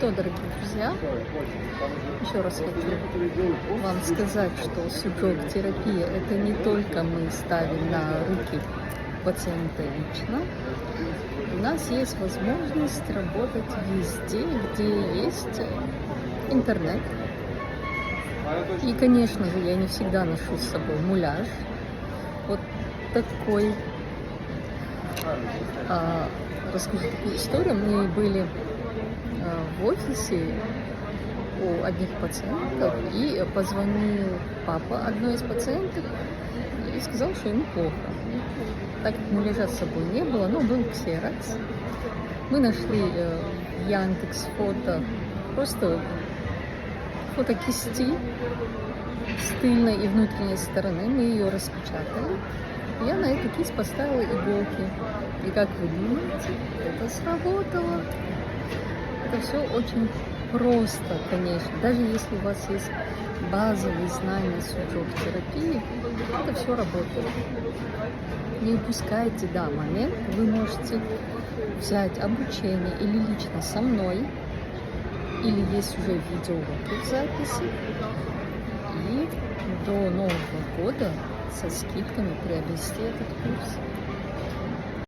что, дорогие друзья, еще раз хочу вам сказать, что суджок-терапия — это не только мы ставим на руки пациента лично. У нас есть возможность работать везде, где есть интернет. И, конечно же, я не всегда ношу с собой муляж. Вот такой. Расскажу такую историю. Мы были в офисе у одних пациентов, и позвонил папа одной из пациенток и сказал, что ему плохо. Так как муляжа с собой не было, но был ксерокс. Мы нашли в Яндекс фото, просто фото кисти с тыльной и внутренней стороны. Мы ее распечатали. Я на эту кисть поставила иголки. И как вы думаете, это сработало. Это все очень просто, конечно. Даже если у вас есть базовые знания суджок-терапии, это все работает. Не упускайте, момент. Вы можете взять обучение или лично со мной, или есть уже видеоуроки в записи, и до Нового года со скидками приобрести этот курс.